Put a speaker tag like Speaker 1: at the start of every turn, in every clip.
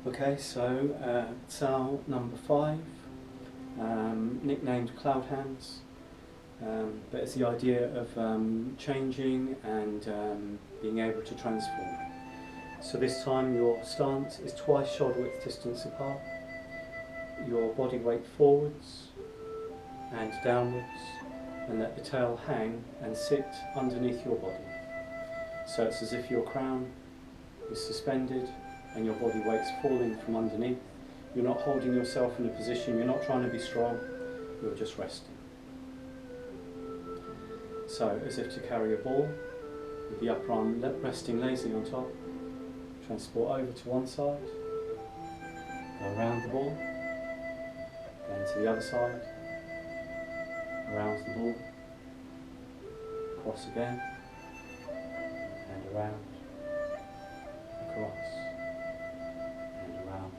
Speaker 1: Okay, so tsao number 5, nicknamed Cloud Hands, but it's the idea of changing and being able to transform. So this time your stance is twice shoulder width distance apart, your body weight forwards and downwards, and let the tail hang and sit underneath your body. So it's as if your crown is suspended and your body weight's falling from underneath. You're not holding yourself in a position, you're not trying to be strong, you're just resting. So, as if to carry a ball, with the upper arm resting lazily on top, transport over to one side, go around the ball, then to the other side, around the ball, cross again, and around, across, and around.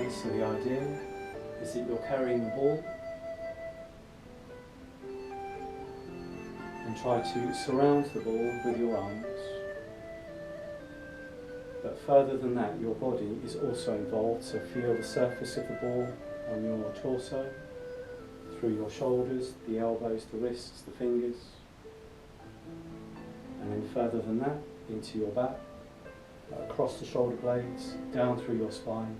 Speaker 1: So the idea is that you're carrying the ball and try to surround the ball with your arms. But further than that, your body is also involved, so feel the surface of the ball on your torso, through your shoulders, the elbows, the wrists, the fingers, and then further than that, into your back, across the shoulder blades, down through your spine.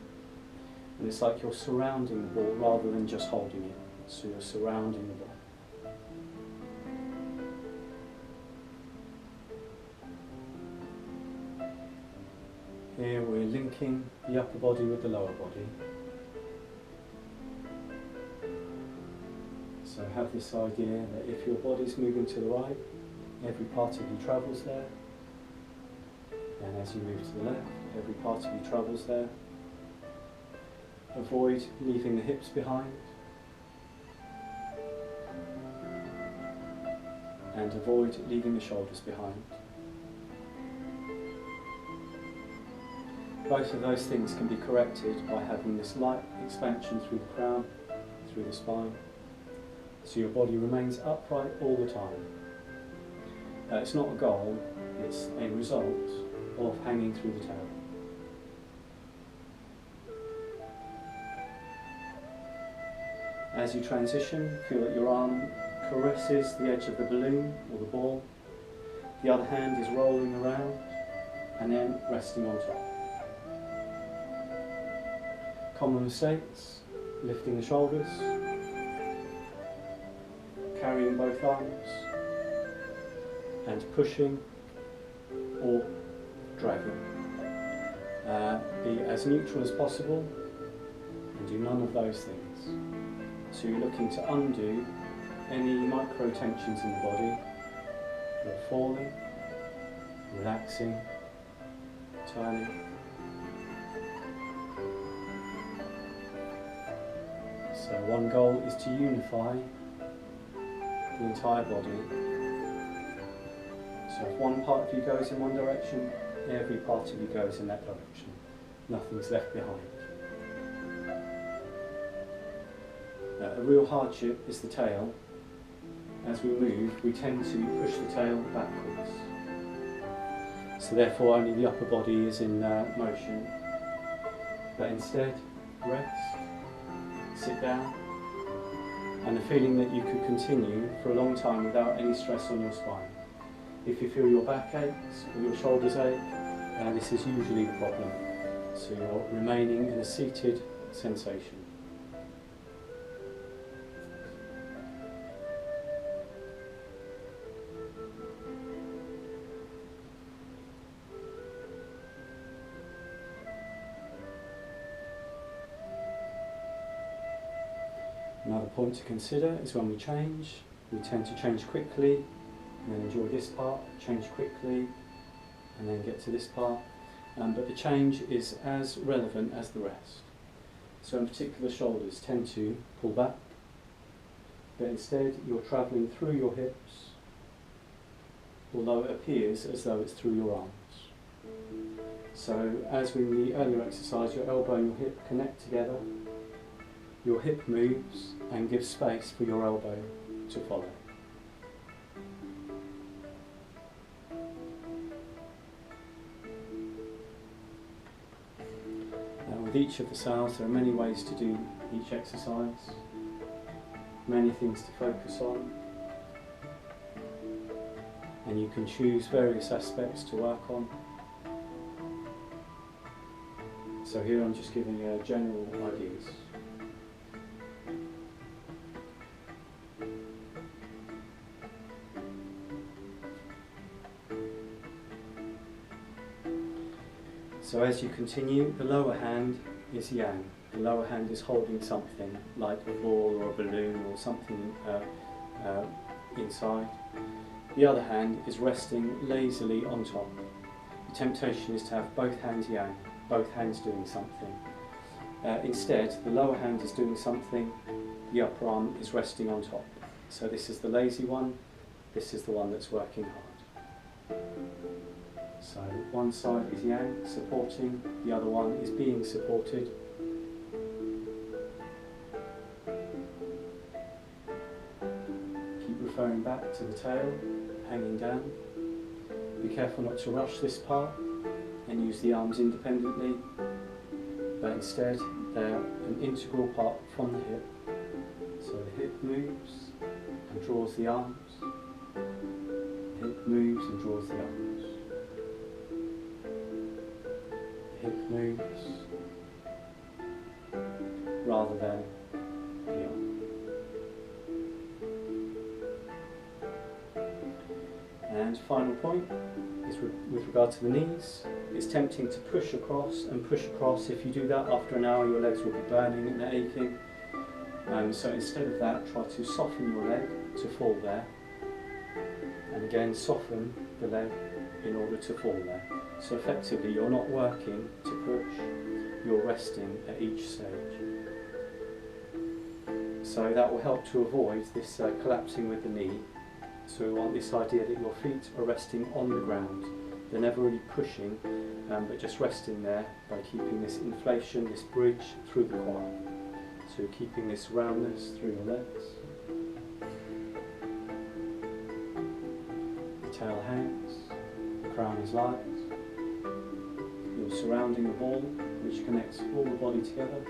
Speaker 1: And it's like you're surrounding the ball rather than just holding it. So you're surrounding the ball. Here we're linking the upper body with the lower body. So have this idea that if your body's moving to the right, every part of you travels there. And as you move to the left, every part of you travels there. Avoid leaving the hips behind, and avoid leaving the shoulders behind. Both of those things can be corrected by having this light expansion through the crown, through the spine, so your body remains upright all the time. It's not a goal, it's a result of hanging through the tail. As you transition, feel that your arm caresses the edge of the balloon or the ball. The other hand is rolling around and then resting on top. Common mistakes: lifting the shoulders, carrying both arms, and pushing or dragging. Be as neutral as possible and do none of those things. So you're looking to undo any micro tensions in the body. You're falling, relaxing, turning. So one goal is to unify the entire body. So if one part of you goes in one direction, every part of you goes in that direction. Nothing's left behind. A real hardship is the tail. As we move, we tend to push the tail backwards. So therefore only the upper body is in motion. But instead, rest, sit down, and the feeling that you could continue for a long time without any stress on your spine. If you feel your back aches or your shoulders ache, this is usually the problem. So you're remaining in a seated sensation. Another point to consider is when we change, we tend to change quickly and then enjoy this part, change quickly and then get to this part. But the change is as relevant as the rest. So in particular, shoulders tend to pull back, but instead you're travelling through your hips, although it appears as though it's through your arms. So as in the earlier exercise, your elbow and your hip connect together, your hip moves and gives space for your elbow to follow. With each of the tsaos, there are many ways to do each exercise, many things to focus on, and you can choose various aspects to work on. So here I'm just giving you general ideas. So as you continue, the lower hand is yang. The lower hand is holding something like a ball or a balloon or something inside. The other hand is resting lazily on top. The temptation is to have both hands yang, both hands doing something. Instead, the lower hand is doing something, the upper arm is resting on top. So this is the lazy one, this is the one that's working hard. So one side is yang, supporting, the other one is being supported. Keep referring back to the tail, hanging down. Be careful not to rush this part and use the arms independently, but instead they're an integral part from the hip. So the hip moves and draws the arms, the hip moves and draws the arms. Hip moves rather than the arm. And final point is with regard to the knees. It's tempting to push across and push across. If you do that after an hour, your legs will be burning and aching. So instead of that, try to soften your leg to fall there. And again, soften the leg in order to fall there. So effectively you're not working to push, you're resting at each stage. So that will help to avoid this collapsing with the knee. So we want this idea that your feet are resting on the ground. They're never really pushing, but just resting there by keeping this inflation, this bridge through the quad. So keeping this roundness through your legs. The tail hangs, the crown is light. You're surrounding a ball which connects all the body together.